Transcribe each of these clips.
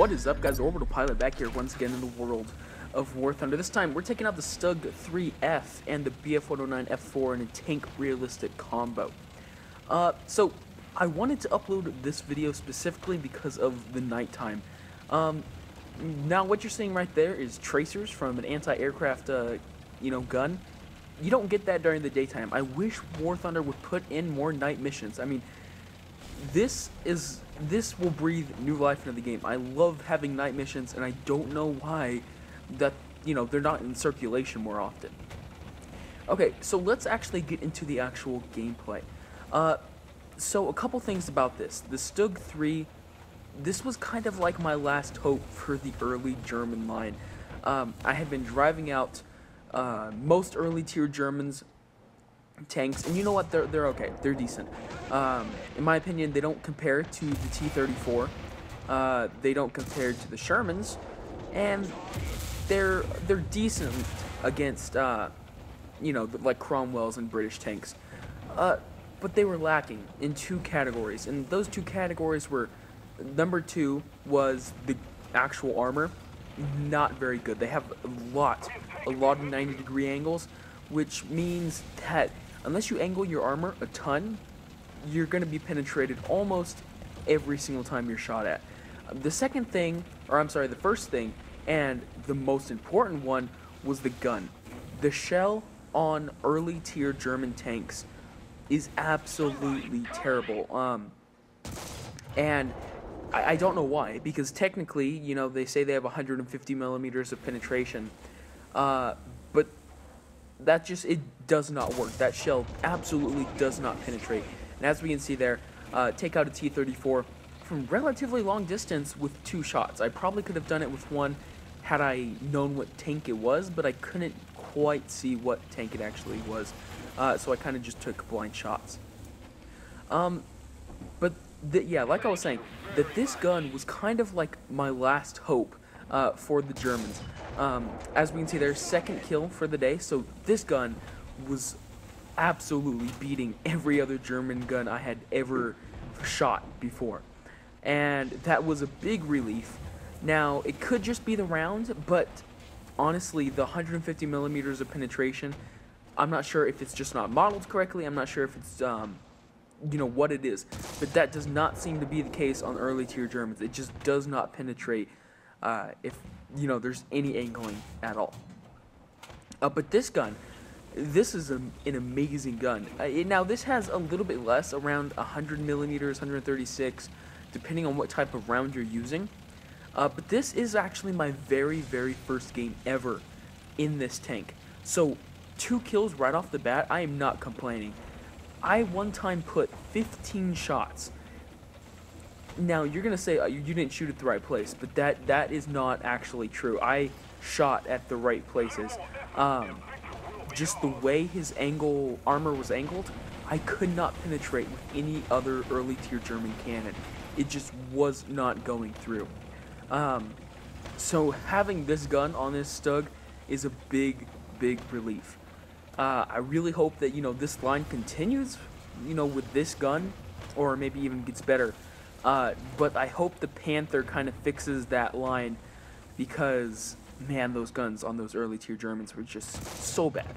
What is up, guys? Orbital-Pilot back here once again in the world of Warthunder. This time we're taking out the Stug 3F and the bf-109 F4 in a tank realistic combo. So I wanted to upload this video specifically because of the nighttime. Now what you're seeing right there is tracers from an anti-aircraft gun. You don't get that during the daytime. I wish Warthunder would put in more night missions. I mean, this will breathe new life into the game. I love having night missions, and I don't know why that they're not in circulation more often. Okay, so let's actually get into the actual gameplay. So a couple things about this. The Stug 3, this was kind of like my last hope for the early German line. I had been driving out most early tier Germans tanks, and you know what, they're okay, they're decent. In my opinion, they don't compare to the T-34, they don't compare to the Shermans, and they're decent against like Cromwell's and British tanks, but they were lacking in two categories, and those two categories were, number two was the actual armor, not very good. They have a lot of 90-degree angles, which means that unless you angle your armor a ton, you're going to be penetrated almost every single time you're shot at. The first thing, and the most important one, was the gun. The shell on early tier German tanks is absolutely terrible. And I don't know why, because technically, they say they have 150 millimeters of penetration, but it does not work. That shell absolutely does not penetrate. And as we can see there, take out a T-34 from relatively long distance with 2 shots. I probably could have done it with 1 had I known what tank it was, but I couldn't quite see what tank it actually was. So I kind of just took blind shots. Yeah, like I was saying, that this gun was kind of like my last hope for the Germans. As we can see, their second kill for the day, so this gun was absolutely beating every other German gun I had ever shot before. And that was a big relief. Now, it could just be the round, but honestly, the 150 millimeters of penetration, I'm not sure if it's just not modeled correctly, I'm not sure if it's, what it is, but that does not seem to be the case on early tier Germans. It just does not penetrate if there's any angling at all. But this gun, this is an amazing gun. Now this has a little bit less, around 100 millimeters, 136, depending on what type of round you're using. But this is actually my very first game ever in this tank. So 2 kills right off the bat, I am not complaining. I one time put 15 shots. Now, you're going to say you didn't shoot at the right place, but that is not actually true. I shot at the right places. Just the way his armor was angled, I could not penetrate with any other early tier German cannon. It just was not going through. So having this gun on this Stug is a big relief. I really hope that, this line continues, with this gun, or maybe even gets better. But I hope the Panther kind of fixes that line, because, man, those guns on those early tier Germans were just so bad.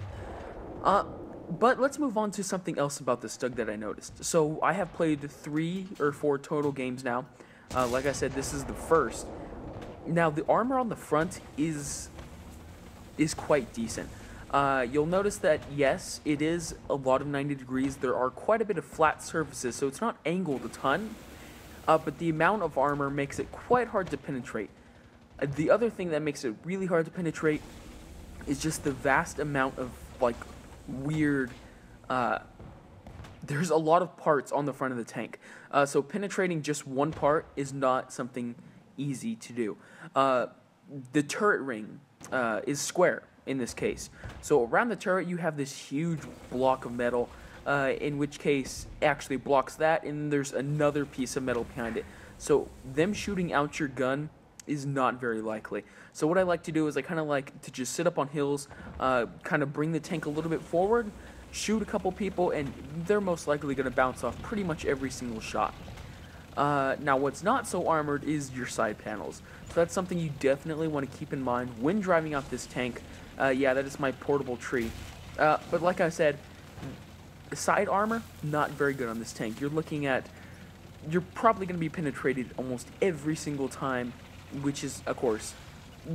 But let's move on to something else about the Stug that I noticed. So I have played 3 or 4 total games now. Like I said, this is the first. Now, the armor on the front is quite decent. You'll notice that, yes, it is a lot of 90 degrees. There are quite a bit of flat surfaces, so it's not angled a ton. But the amount of armor makes it quite hard to penetrate. The other thing that makes it really hard to penetrate is just the vast amount of, weird... there's a lot of parts on the front of the tank. So penetrating just one part is not something easy to do. The turret ring is square in this case. So around the turret you have this huge block of metal, in which case it actually blocks that, and there's another piece of metal behind it. So them shooting out your gun is not very likely. So what I like to do is I kind of like to just sit up on hills, kind of bring the tank a little bit forward, shoot a couple people, and they're most likely going to bounce off pretty much every single shot. Now, what's not so armored is your side panels. So that's something you definitely want to keep in mind when driving out this tank. Yeah, that is my portable tree. But like I said, side armor, not very good on this tank. You're probably going to be penetrated almost every single time, which is, of course,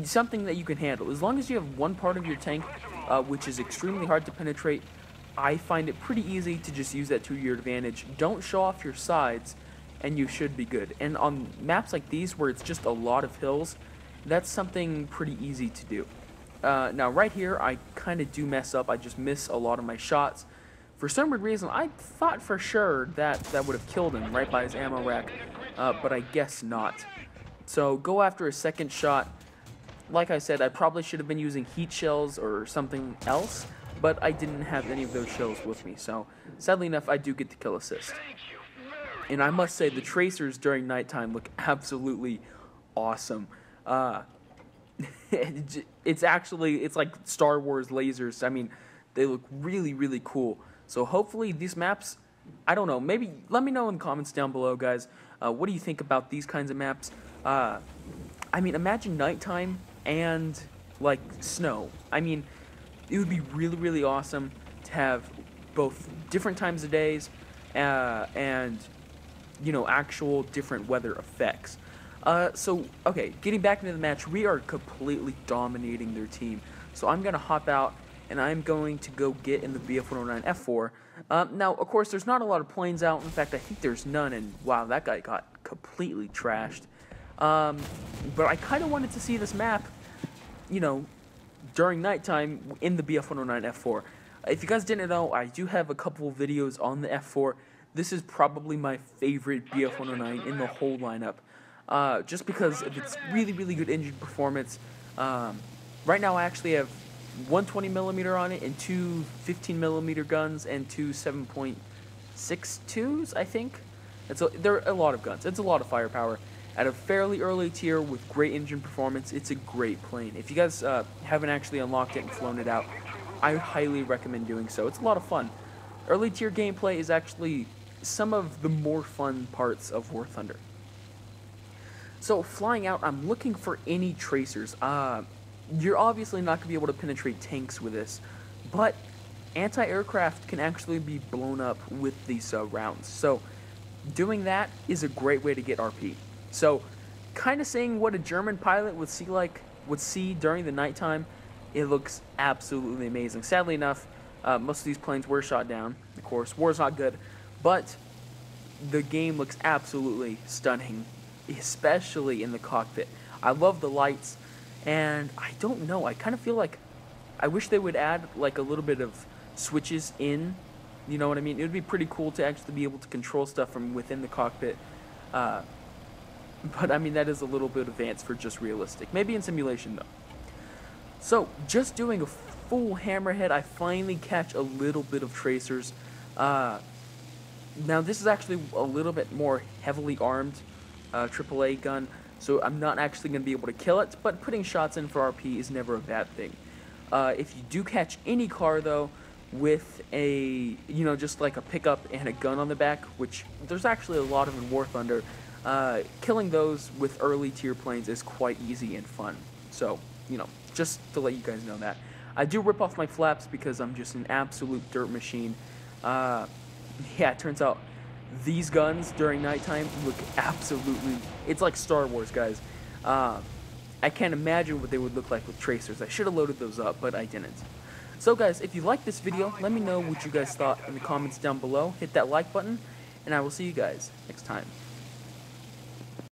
something that you can handle. As long as you have one part of your tank, which is extremely hard to penetrate, I find it pretty easy to just use that to your advantage. Don't show off your sides, and you should be good. And on maps like these, where it's just a lot of hills, that's something pretty easy to do. Now, right here, I kind of do mess up. I just miss a lot of my shots. For some weird reason, I thought for sure that would have killed him right by his ammo rack, but I guess not. So go after a second shot. Like I said, I probably should have been using heat shells or something else, but I didn't have any of those shells with me. So sadly enough, I do get the kill assist. And I must say, the tracers during nighttime look absolutely awesome. It's like Star Wars lasers. I mean, they look really, really cool. So hopefully these maps, I don't know, maybe let me know in the comments down below, guys. What do you think about these kinds of maps? I mean, imagine nighttime and like snow. I mean, it would be really, really awesome to have both different times of days and, you know, actual different weather effects. So, okay, getting back into the match, we are completely dominating their team. So I'm going to hop out, and I'm going to go get in the bf-109 F4. Now, of course, there's not a lot of planes out. In fact, I think there's none, and wow, that guy got completely trashed. But I kind of wanted to see this map, you know, during nighttime in the bf-109 F4. If you guys didn't know, I do have a couple of videos on the F4. This is probably my favorite bf-109 in the whole lineup. Just because of its really, really good engine performance. Right now I actually have one 20mm on it and two 15mm guns and two 7.62s, I think. There are a lot of guns. It's a lot of firepower. At a fairly early tier with great engine performance, it's a great plane. If you guys haven't actually unlocked it and flown it out, I highly recommend doing so. It's a lot of fun. Early tier gameplay is actually some of the more fun parts of Warthunder. So flying out, I'm looking for any tracers. You're obviously not going to be able to penetrate tanks with this, but anti-aircraft can actually be blown up with these rounds. So doing that is a great way to get RP. So kind of seeing what a German pilot would see during the nighttime, it looks absolutely amazing. Sadly enough, most of these planes were shot down. Of course, war's not good, but the game looks absolutely stunning, especially in the cockpit. I love the lights, and I don't know, I kind of feel like I wish they would add like a little bit of switches in, you know what I mean? It would be pretty cool to actually be able to control stuff from within the cockpit, but I mean, that is a little bit advanced for just realistic. Maybe in simulation though. So just doing a full hammerhead, I finally catch a little bit of tracers. Now this is actually a little bit more heavily armed AAA gun, so I'm not actually going to be able to kill it, but putting shots in for RP is never a bad thing. If you do catch any car though with a, you know, just like a pickup and a gun on the back, which there's actually a lot of in War Thunder, killing those with early tier planes is quite easy and fun. So, you know, just to let you guys know that. I do rip off my flaps because I'm just an absolute dirt machine. Yeah, it turns out these guns during nighttime look absolutely, it's like Star Wars, guys. I can't imagine what they would look like with tracers. I should have loaded those up, but I didn't. So guys, if you liked this video, let me know what you guys thought in the comments down below. Hit that like button, and I will see you guys next time.